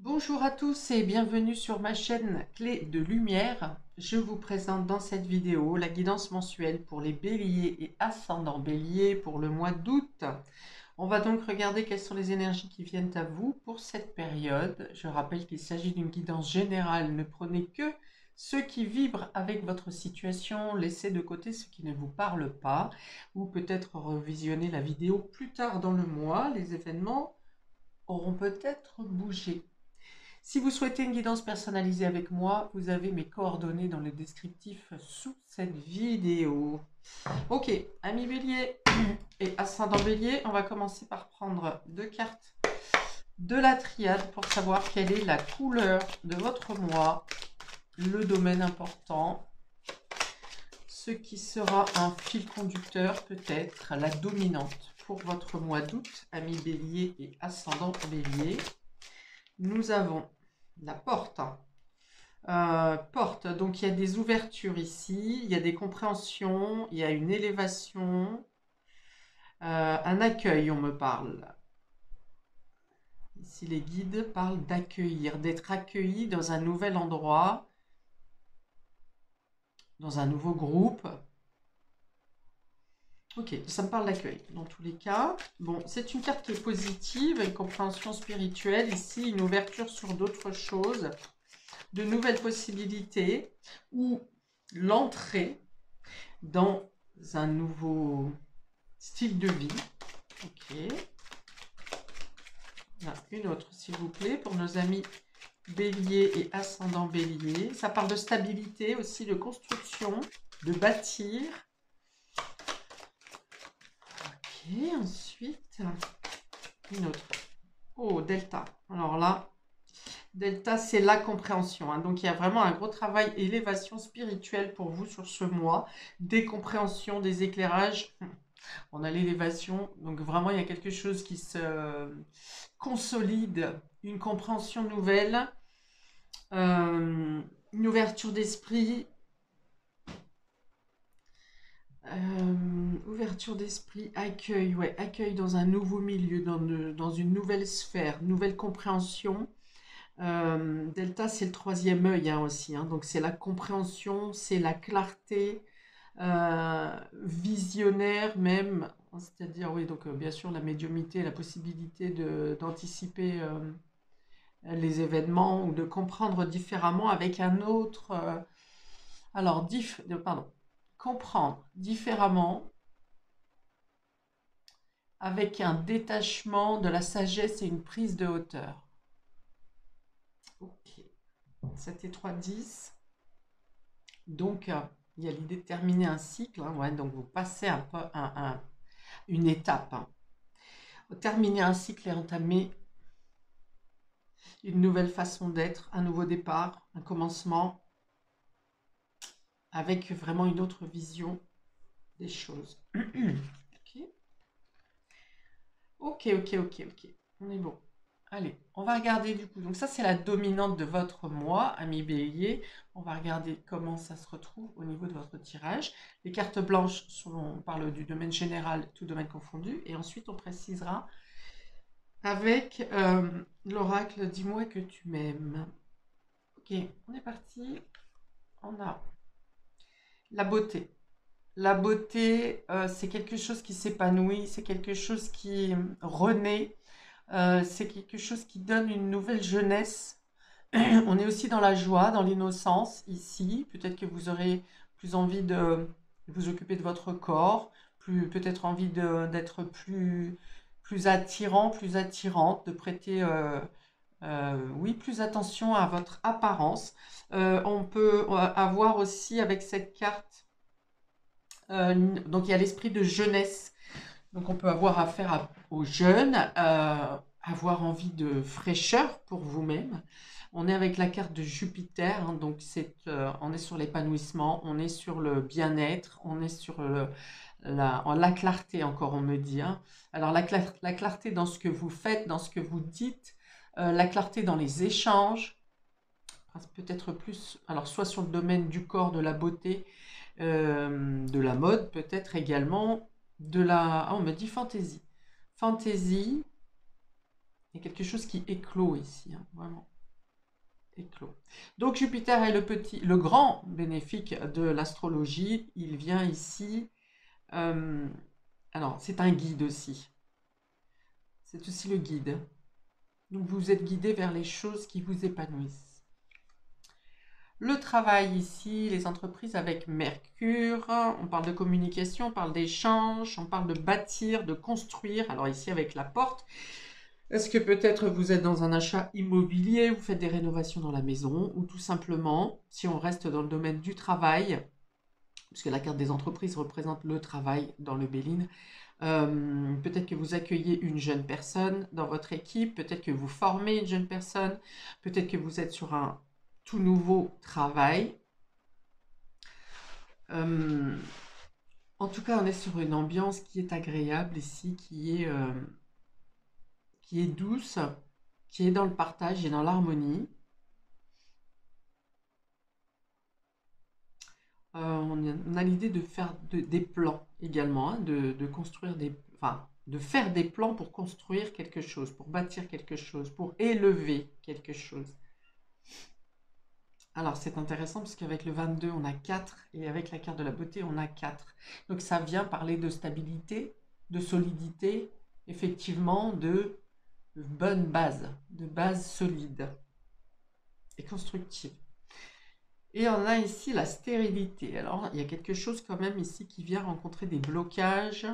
Bonjour à tous et bienvenue sur ma chaîne Clé de Lumière. Je vous présente dans cette vidéo la guidance mensuelle pour les béliers et ascendants béliers pour le mois d'août. On va donc regarder quelles sont les énergies qui viennent à vous pour cette période. Je rappelle qu'il s'agit d'une guidance générale. Ne prenez que ceux qui vibrent avec votre situation. Laissez de côté ceux qui ne vous parlent pas ou peut-être revisionner la vidéo plus tard dans le mois. Les événements auront peut-être bougé. Si vous souhaitez une guidance personnalisée avec moi, vous avez mes coordonnées dans le descriptif sous cette vidéo. Ok, amis bélier et ascendant bélier, on va commencer par prendre deux cartes de la triade pour savoir quelle est la couleur de votre mois, le domaine important, ce qui sera un fil conducteur, peut-être la dominante pour votre mois d'août, amis bélier et ascendant bélier. Nous avons la porte. Porte, donc il y a des ouvertures ici, il y a des compréhensions, il y a une élévation, un accueil, on me parle. Ici, les guides parlent d'accueillir, d'être accueilli dans un nouvel endroit, dans un nouveau groupe. Ok, ça me parle d'accueil dans tous les cas. Bon, c'est une carte qui est positive, une compréhension spirituelle. Ici, une ouverture sur d'autres choses, de nouvelles possibilités ou l'entrée dans un nouveau style de vie. Ok. Là, une autre, s'il vous plaît, pour nos amis bélier et ascendant bélier. Ça parle de stabilité aussi, de construction, de bâtir. Ok, ensuite, une autre. Oh, delta. Alors là, delta, c'est la compréhension. Donc, il y a vraiment un gros travail élévation spirituelle pour vous sur ce mois. Des compréhensions, des éclairages. On a l'élévation. Donc, vraiment, il y a quelque chose qui se consolide, une compréhension nouvelle, une ouverture d'esprit. Ouverture d'esprit, accueil, ouais, accueil dans un nouveau milieu, dans une nouvelle sphère, nouvelle compréhension. Delta, c'est le troisième œil aussi, donc c'est la compréhension, c'est la clarté, visionnaire même, c'est-à-dire, oui, donc bien sûr la médiumnité, la possibilité d'anticiper les événements ou de comprendre différemment avec un autre. Alors, pardon, comprendre différemment avec un détachement de la sagesse et une prise de hauteur. Ok, 7 et 3, 10. Donc, il y a l'idée de terminer un cycle. Ouais, donc, vous passez un peu une étape. Terminer un cycle et entamer une nouvelle façon d'être, un nouveau départ, un commencement, avec vraiment une autre vision des choses. Ok, ok, ok, ok. On est bon. Allez, on va regarder du coup. Donc ça, c'est la dominante de votre mois, ami bélier. On va regarder comment ça se retrouve au niveau de votre tirage. Les cartes blanches, on parle du domaine général, tout domaine confondu. Et ensuite, on précisera avec l'oracle, dis-moi que tu m'aimes. Ok, on est parti. On a la beauté. La beauté, c'est quelque chose qui s'épanouit, c'est quelque chose qui renaît, c'est quelque chose qui donne une nouvelle jeunesse. On est aussi dans la joie, dans l'innocence ici. Peut-être que vous aurez plus envie de vous occuper de votre corps, peut-être envie d'être plus attirant, plus attirante, de prêter oui, plus attention à votre apparence. On peut avoir aussi avec cette carte, donc il y a l'esprit de jeunesse. Donc on peut avoir affaire aux jeunes, avoir envie de fraîcheur pour vous-même. On est avec la carte de Jupiter, donc on est sur l'épanouissement, on est sur le bien-être, on est sur la clarté encore, on me dit. Alors la clarté dans ce que vous faites, dans ce que vous dites, la clarté dans les échanges, peut-être plus, alors soit sur le domaine du corps, de la beauté, de la mode peut-être également, on me dit fantaisie. Fantaisie, Il y a quelque chose qui éclot ici, hein, vraiment. Éclos. Donc Jupiter est le grand bénéfique de l'astrologie. Il vient ici. Alors, c'est un guide aussi. C'est aussi le guide. Donc vous êtes guidé vers les choses qui vous épanouissent. Le travail ici, les entreprises avec Mercure, on parle de communication, on parle d'échange, on parle de bâtir, de construire. Alors ici avec la porte, est-ce que peut-être vous êtes dans un achat immobilier, vous faites des rénovations dans la maison, ou tout simplement, si on reste dans le domaine du travail, puisque la carte des entreprises représente le travail dans le Béline, peut-être que vous accueillez une jeune personne dans votre équipe, peut-être que vous formez une jeune personne, peut-être que vous êtes sur un tout nouveau travail. En tout cas, on est sur une ambiance qui est agréable ici, qui est douce, qui est dans le partage et dans l'harmonie. On a l'idée de faire des plans également, hein, de construire enfin, de faire des plans pour construire quelque chose, pour bâtir quelque chose, pour élever quelque chose. Alors, c'est intéressant parce qu'avec le 22, on a 4 et avec la carte de la beauté, on a 4. Donc, ça vient parler de stabilité, de solidité, effectivement, de bonne base, de base solide et constructive. Et on a ici la stérilité. Alors, il y a quelque chose quand même ici qui vient rencontrer des blocages.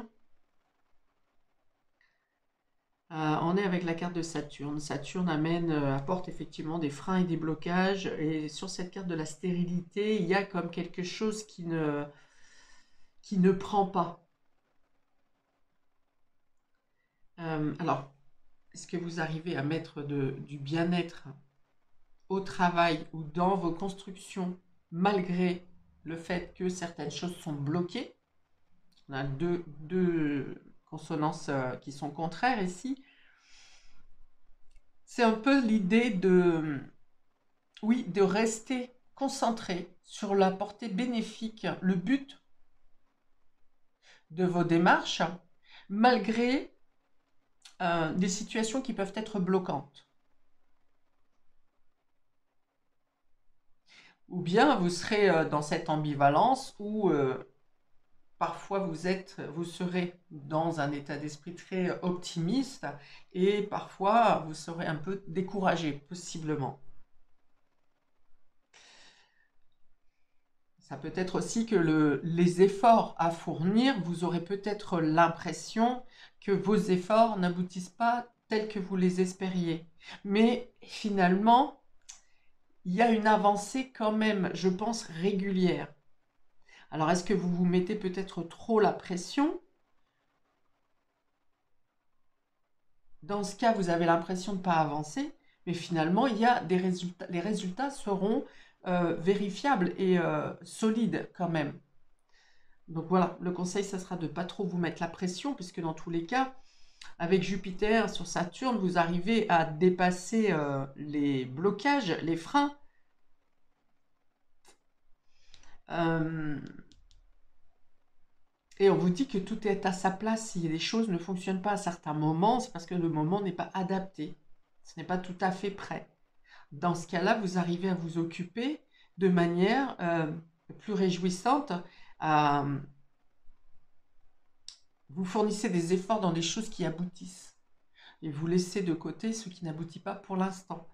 On est avec la carte de Saturne. Saturne apporte effectivement des freins et des blocages. Et sur cette carte de la stérilité, il y a comme quelque chose qui ne prend pas. Alors, est-ce que vous arrivez à mettre du bien-être au travail ou dans vos constructions, malgré le fait que certaines choses sont bloquées? On a deux consonances qui sont contraires ici. C'est un peu l'idée oui, de rester concentré sur la portée bénéfique, le but de vos démarches, malgré des situations qui peuvent être bloquantes. Ou bien vous serez dans cette ambivalence où parfois vous serez dans un état d'esprit très optimiste et parfois vous serez un peu découragé, possiblement. Ça peut être aussi que les efforts à fournir, vous aurez peut-être l'impression que vos efforts n'aboutissent pas tels que vous les espériez. Mais finalement, il y a une avancée quand même, je pense, régulière. Alors, est-ce que vous vous mettez peut-être trop la pression? Dans ce cas, vous avez l'impression de ne pas avancer, mais finalement, il y a des résultats. Les résultats seront vérifiables et solides quand même. Donc voilà, le conseil, ça sera de ne pas trop vous mettre la pression, puisque dans tous les cas, avec Jupiter sur Saturne, vous arrivez à dépasser les blocages, les freins. Et on vous dit que tout est à sa place. Si les choses ne fonctionnent pas à certains moments, c'est parce que le moment n'est pas adapté. Ce n'est pas tout à fait prêt. Dans ce cas-là, vous arrivez à vous occuper de manière plus réjouissante. Vous fournissez des efforts dans des choses qui aboutissent. Et vous laissez de côté ce qui n'aboutit pas pour l'instant.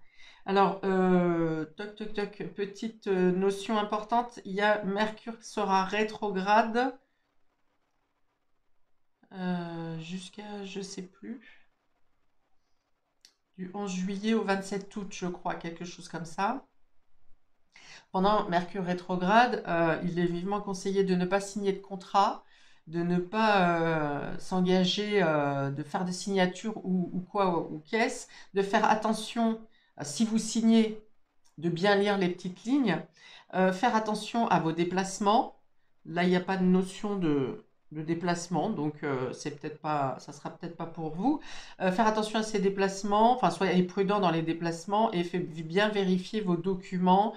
Alors, toc, toc, toc, petite notion importante. Il y a Mercure qui sera rétrograde jusqu'à, je sais plus, du 11 juillet au 27 août, je crois, quelque chose comme ça. Pendant Mercure rétrograde, il est vivement conseillé de ne pas signer de contrat, de ne pas s'engager, de faire des signatures ou quoi, ou qu'est-ce, de faire attention, si vous signez, de bien lire les petites lignes, faire attention à vos déplacements. Là, il n'y a pas de notion de déplacement, donc c'est peut-être pas, ça sera peut-être pas pour vous. Faire attention à ces déplacements, enfin soyez prudent dans les déplacements et bien vérifier vos documents.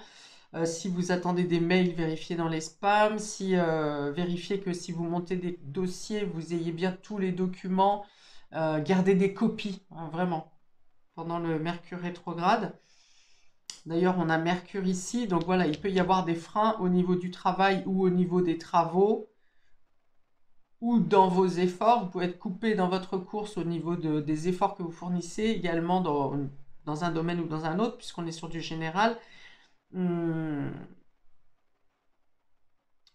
Si vous attendez des mails, vérifiez dans les spams. Vérifiez que si vous montez des dossiers, vous ayez bien tous les documents. Gardez des copies, hein, vraiment. pendant le Mercure rétrograde. D'ailleurs, on a Mercure ici, donc voilà, il peut y avoir des freins au niveau du travail ou au niveau des travaux ou dans vos efforts. Vous pouvez être coupé dans votre course au niveau des efforts que vous fournissez, également dans un domaine ou dans un autre, puisqu'on est sur du général.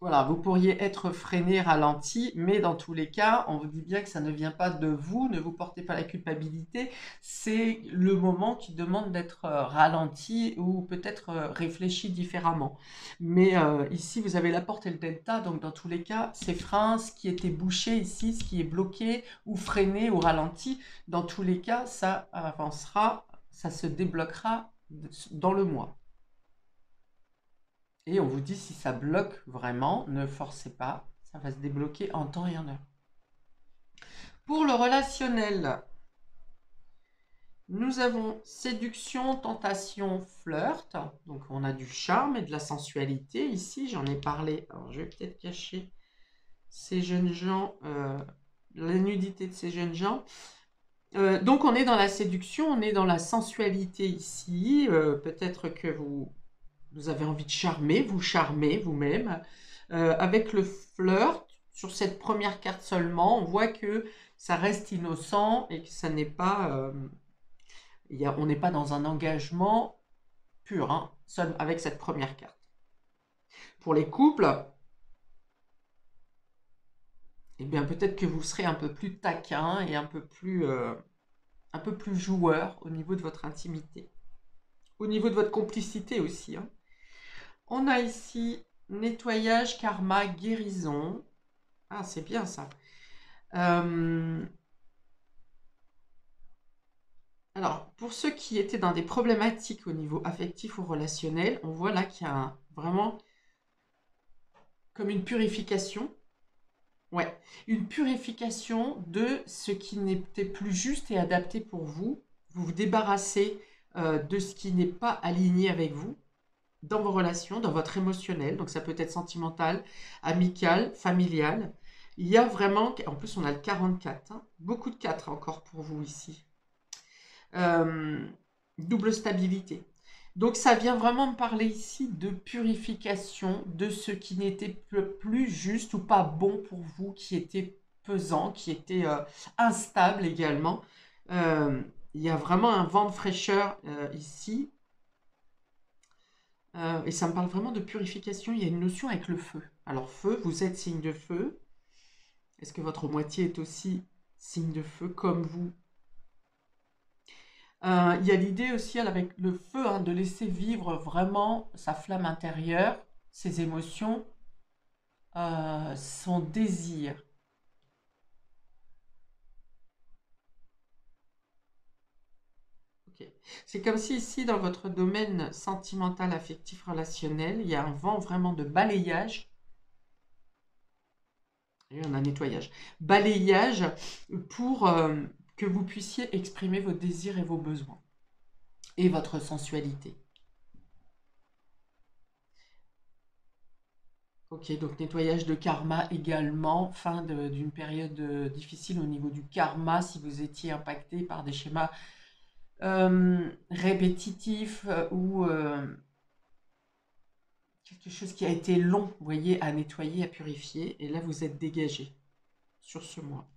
Voilà, vous pourriez être freiné, ralenti, mais dans tous les cas, on vous dit bien que ça ne vient pas de vous, ne vous portez pas la culpabilité, c'est le moment qui demande d'être ralenti ou peut-être réfléchi différemment. Mais ici, vous avez la porte et le delta, donc dans tous les cas, ces freins, ce qui était bouché ici, ce qui est bloqué ou freiné ou ralenti, dans tous les cas, ça avancera, ça se débloquera dans le mois. Et on vous dit si ça bloque vraiment, ne forcez pas, ça va se débloquer en temps et en heure. Pour le relationnel, nous avons séduction, tentation, flirt. Donc on a du charme et de la sensualité. Ici, j'en ai parlé. Alors je vais peut-être cacher ces jeunes gens, la nudité de ces jeunes gens. Donc on est dans la séduction, on est dans la sensualité ici. Peut-être que vous avez envie de charmer, vous charmez vous-même. Avec le flirt, sur cette première carte seulement, on voit que ça reste innocent et que ça n'est pas, on n'est pas dans un engagement pur, hein, seul avec cette première carte. Pour les couples, eh bien peut-être que vous serez un peu plus taquin et un peu plus joueur au niveau de votre intimité, au niveau de votre complicité aussi, hein. On a ici nettoyage, karma, guérison. Ah, c'est bien ça. Alors, pour ceux qui étaient dans des problématiques au niveau affectif ou relationnel, on voit là qu'il y a vraiment comme une purification. Ouais, une purification de ce qui n'était plus juste et adapté pour vous. Vous vous débarrassez de ce qui n'est pas aligné avec vous dans vos relations, dans votre émotionnel. Donc ça peut être sentimental, amical, familial. Il y a vraiment, en plus on a le 44, hein, beaucoup de 4 encore pour vous ici. Double stabilité. Donc ça vient vraiment me parler ici de purification de ce qui n'était plus juste ou pas bon pour vous, qui était pesant, qui était instable également. Il y a vraiment un vent de fraîcheur ici. Et ça me parle vraiment de purification. Il y a une notion avec le feu. Alors feu, vous êtes signe de feu. Est-ce que votre moitié est aussi signe de feu comme vous? Il y a l'idée aussi avec le feu, hein, de laisser vivre vraiment sa flamme intérieure, ses émotions, son désir. Ok. C'est comme si ici, dans votre domaine sentimental, affectif, relationnel, il y a un vent vraiment de balayage. Et on a nettoyage. Balayage pour que vous puissiez exprimer vos désirs et vos besoins. Et votre sensualité. Ok, donc nettoyage de karma également, fin d'une période difficile au niveau du karma, si vous étiez impacté par des schémas répétitifs ou quelque chose qui a été long, vous voyez, à nettoyer, à purifier, et là vous êtes dégagé sur ce mois.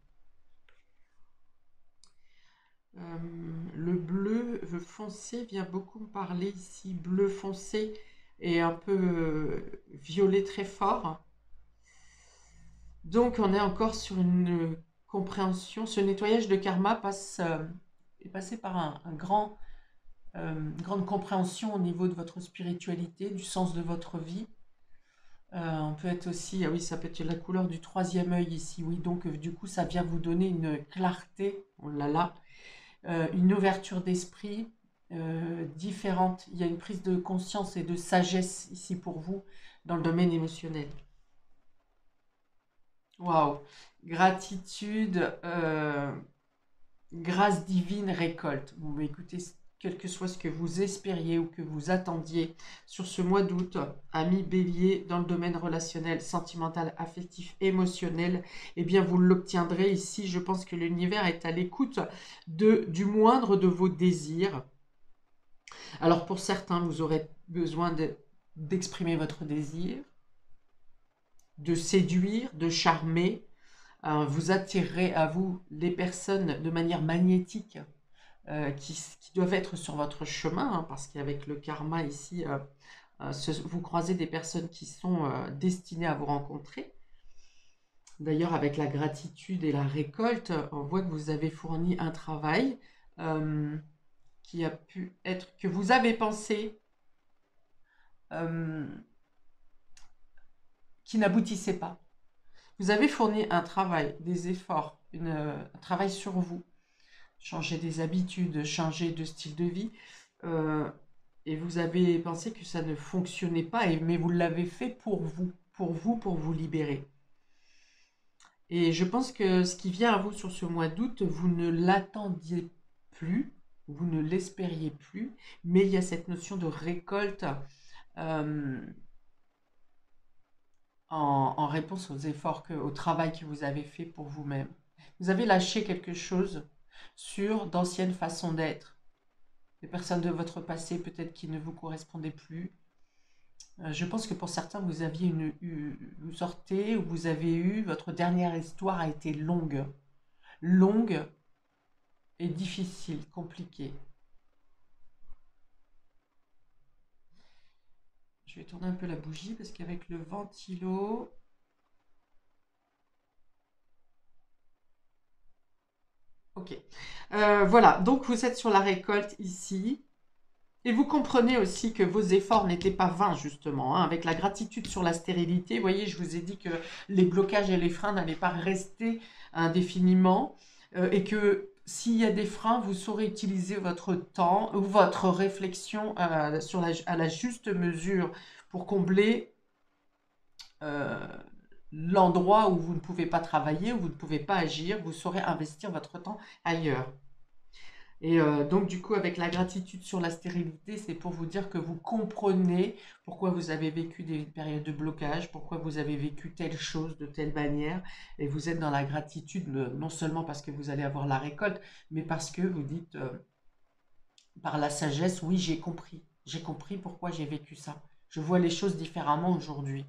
Le bleu foncé vient beaucoup me parler ici, bleu foncé et un peu violet très fort. Donc on est encore sur une compréhension. Ce nettoyage de karma est passé par une grande compréhension au niveau de votre spiritualité, du sens de votre vie. On peut être aussi, ah oui, ça peut être la couleur du troisième œil ici, oui, donc du coup ça vient vous donner une clarté, oh là là, une ouverture d'esprit différente. Il y a une prise de conscience et de sagesse ici pour vous dans le domaine émotionnel. Waouh! Gratitude, grâce divine, récolte. Bon, bah, écoutez, quel que soit ce que vous espériez ou que vous attendiez sur ce mois d'août, ami Bélier, dans le domaine relationnel, sentimental, affectif, émotionnel, eh bien vous l'obtiendrez ici. Je pense que l'univers est à l'écoute du moindre de vos désirs. Alors pour certains, vous aurez besoin d'exprimer votre désir, de séduire, de charmer. Vous attirerez à vous les personnes de manière magnétique qui doivent être sur votre chemin, hein, parce qu'avec le karma ici, vous croisez des personnes qui sont destinées à vous rencontrer. D'ailleurs, avec la gratitude et la récolte, on voit que vous avez fourni un travail qui a pu être, que vous avez pensé, qui n'aboutissait pas. Vous avez fourni un travail, des efforts, un travail sur vous, changer des habitudes, changer de style de vie, et vous avez pensé que ça ne fonctionnait pas, mais vous l'avez fait pour vous libérer. Et je pense que ce qui vient à vous sur ce mois d'août, vous ne l'attendiez plus, vous ne l'espériez plus, mais il y a cette notion de récolte en réponse aux efforts, au travail que vous avez fait pour vous-même. Vous avez lâché quelque chose sur d'anciennes façons d'être, des personnes de votre passé peut-être qui ne vous correspondaient plus. Je pense que pour certains, vous aviez vous sortez ou vous avez eu, votre dernière histoire a été longue et difficile, compliquée. Je vais tourner un peu la bougie parce qu'avec le ventilo, ok. Voilà, donc vous êtes sur la récolte ici. Et vous comprenez aussi que vos efforts n'étaient pas vains, justement, hein, avec la gratitude sur la stérilité. Vous voyez, je vous ai dit que les blocages et les freins n'allaient pas rester indéfiniment et que s'il y a des freins, vous saurez utiliser votre temps ou votre réflexion à la juste mesure pour combler l'endroit où vous ne pouvez pas travailler, où vous ne pouvez pas agir. Vous saurez investir votre temps ailleurs. Et donc, du coup, avec la gratitude sur la stérilité, c'est pour vous dire que vous comprenez pourquoi vous avez vécu des périodes de blocage, pourquoi vous avez vécu telle chose de telle manière. Et vous êtes dans la gratitude, non seulement parce que vous allez avoir la récolte, mais parce que vous dites par la sagesse, oui, j'ai compris. J'ai compris pourquoi j'ai vécu ça. Je vois les choses différemment aujourd'hui.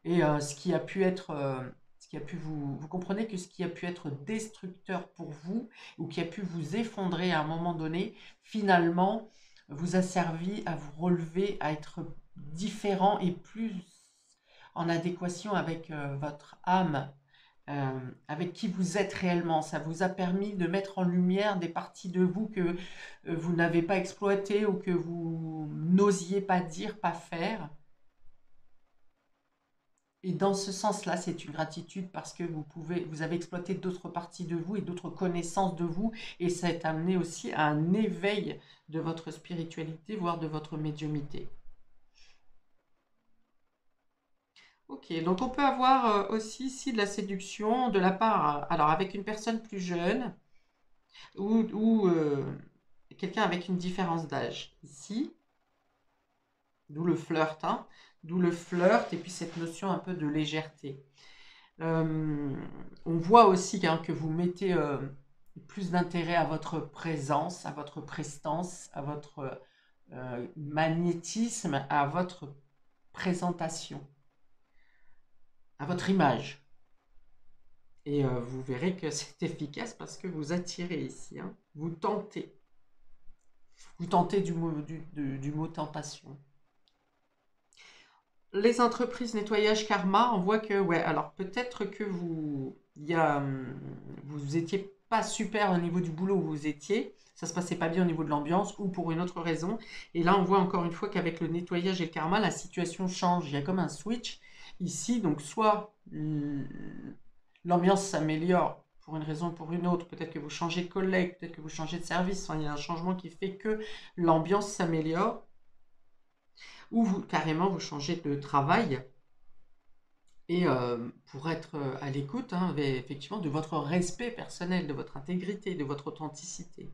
Et ce qui a pu être, vous comprenez que ce qui a pu être destructeur pour vous ou qui a pu vous effondrer à un moment donné, finalement, vous a servi à vous relever, à être différent et plus en adéquation avec votre âme, avec qui vous êtes réellement. Ça vous a permis de mettre en lumière des parties de vous que vous n'avez pas exploitées ou que vous n'osiez pas dire, pas faire. Et dans ce sens-là, c'est une gratitude parce que vous avez exploité d'autres parties de vous et d'autres connaissances de vous, et ça a amené aussi à un éveil de votre spiritualité, voire de votre médiumnité. Ok, donc on peut avoir aussi ici de la séduction de la part, alors avec une personne plus jeune ou quelqu'un avec une différence d'âge. Ici, d'où le flirt, hein, d'où le flirt et puis cette notion un peu de légèreté. On voit aussi hein, que vous mettez plus d'intérêt à votre présence, à votre prestance, à votre magnétisme, à votre présentation, à votre image. Et vous verrez que c'est efficace parce que vous attirez ici, hein, vous tentez. Vous tentez du mot tentation. Les entreprises nettoyage karma, on voit que, ouais, alors peut-être que vous étiez pas super au niveau du boulot où vous étiez, ça se passait pas bien au niveau de l'ambiance ou pour une autre raison. Et là, on voit encore une fois qu'avec le nettoyage et le karma, la situation change. Il y a comme un switch ici, donc soit l'ambiance s'améliore pour une raison ou pour une autre, peut-être que vous changez de collègue, peut-être que vous changez de service, enfin, il y a un changement qui fait que l'ambiance s'améliore, ou carrément vous changez de travail, et pour être à l'écoute, hein, effectivement, de votre respect personnel, de votre intégrité, de votre authenticité.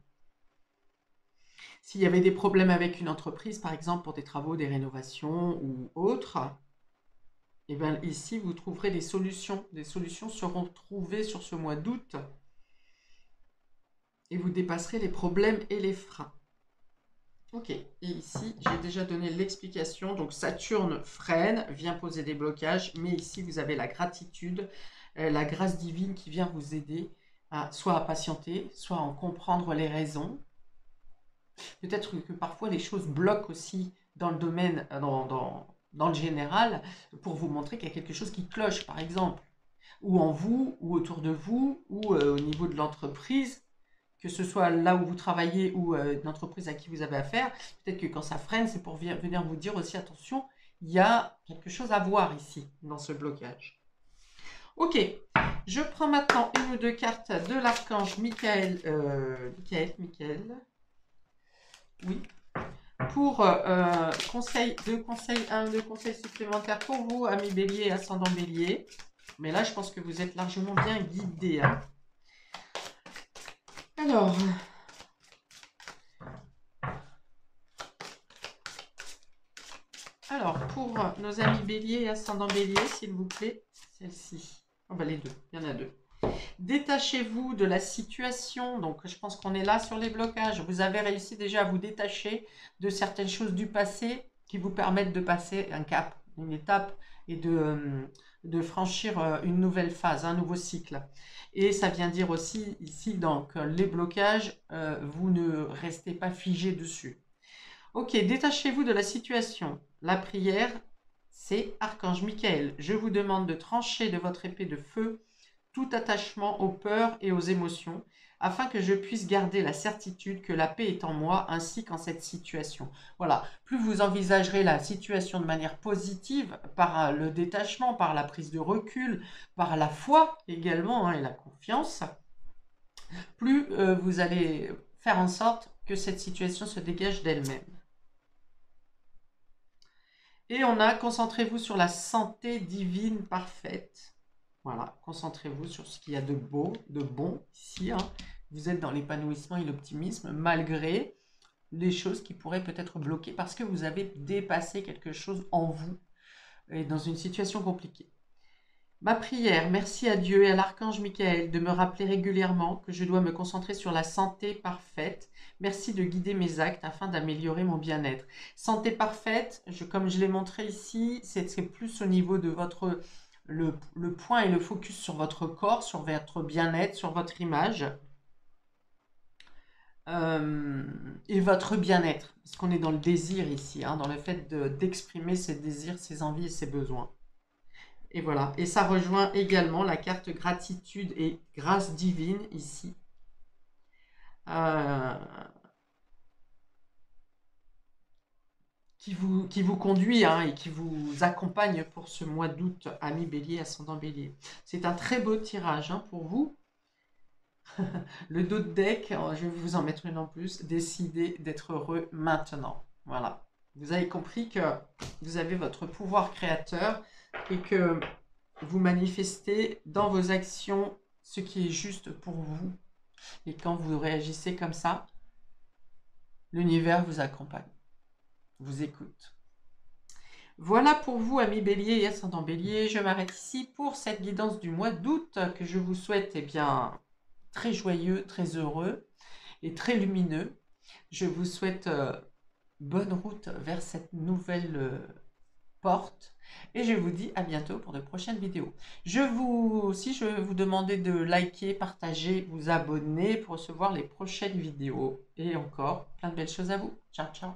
S'il y avait des problèmes avec une entreprise, par exemple pour des travaux, des rénovations ou autres, et bien ici vous trouverez des solutions. Des solutions seront trouvées sur ce mois d'août et vous dépasserez les problèmes et les freins. Ok, et ici j'ai déjà donné l'explication. Donc Saturne freine, vient poser des blocages, mais ici vous avez la gratitude, la grâce divine qui vient vous aider soit à patienter, soit à en comprendre les raisons. Peut-être que parfois les choses bloquent aussi dans le domaine, dans le général, pour vous montrer qu'il y a quelque chose qui cloche, par exemple, ou en vous, ou autour de vous, ou au niveau de l'entreprise, que ce soit là où vous travaillez ou une entreprise à qui vous avez affaire. Peut-être que quand ça freine, c'est pour venir vous dire aussi, attention, il y a quelque chose à voir ici, dans ce blocage. Ok, je prends maintenant une ou deux cartes de l'archange Michael, oui, pour un ou deux conseils supplémentaires pour vous, amis bélier et ascendant bélier. Mais là, je pense que vous êtes largement bien guidés. Hein. Alors, pour nos amis bélier et ascendant bélier, s'il vous plaît, celle-ci. Oh, bah, les deux, il y en a deux. Détachez-vous de la situation. Donc, je pense qu'on est là sur les blocages. Vous avez réussi déjà à vous détacher de certaines choses du passé qui vous permettent de passer un cap, une étape et de franchir une nouvelle phase, un nouveau cycle. Et ça vient dire aussi ici, donc, les blocages, vous ne restez pas figé dessus. Ok, détachez-vous de la situation. La prière, c'est Archange Michael. Je vous demande de trancher de votre épée de feu tout attachement aux peurs et aux émotions, afin que je puisse garder la certitude que la paix est en moi ainsi qu'en cette situation. Voilà, plus vous envisagerez la situation de manière positive, par le détachement, par la prise de recul, par la foi également hein, et la confiance, plus vous allez faire en sorte que cette situation se dégage d'elle-même. Et on a concentrez-vous sur la santé divine parfaite. Voilà, concentrez-vous sur ce qu'il y a de beau, de bon ici. Hein. Vous êtes dans l'épanouissement et l'optimisme malgré les choses qui pourraient peut-être bloquer parce que vous avez dépassé quelque chose en vous et dans une situation compliquée. Ma prière, merci à Dieu et à l'archange Michael de me rappeler régulièrement que je dois me concentrer sur la santé parfaite. Merci de guider mes actes afin d'améliorer mon bien-être. Santé parfaite, comme je l'ai montré ici, c'est plus au niveau de votre... Le point et le focus sur votre corps, sur votre bien-être, sur votre image. Et votre bien-être. Parce qu'on est dans le désir ici, hein, dans le fait d'exprimer ses désirs, ses envies et ses besoins. Et voilà, et ça rejoint également la carte gratitude et grâce divine ici. Qui vous conduit hein, et qui vous accompagne pour ce mois d'août, ami bélier, ascendant bélier. C'est un très beau tirage hein, pour vous. Le dos de deck, je vais vous en mettre une en plus. Décidez d'être heureux maintenant. Voilà. Vous avez compris que vous avez votre pouvoir créateur et que vous manifestez dans vos actions ce qui est juste pour vous. Et quand vous réagissez comme ça, l'univers vous accompagne, vous écoute. Voilà pour vous, amis bélier et ascendant bélier. Je m'arrête ici pour cette guidance du mois d'août que je vous souhaite bien, très joyeux, très heureux et très lumineux. Je vous souhaite bonne route vers cette nouvelle porte. Et je vous dis à bientôt pour de prochaines vidéos. Je vais vous demander de liker, partager, vous abonner pour recevoir les prochaines vidéos. Et encore, plein de belles choses à vous. Ciao, ciao.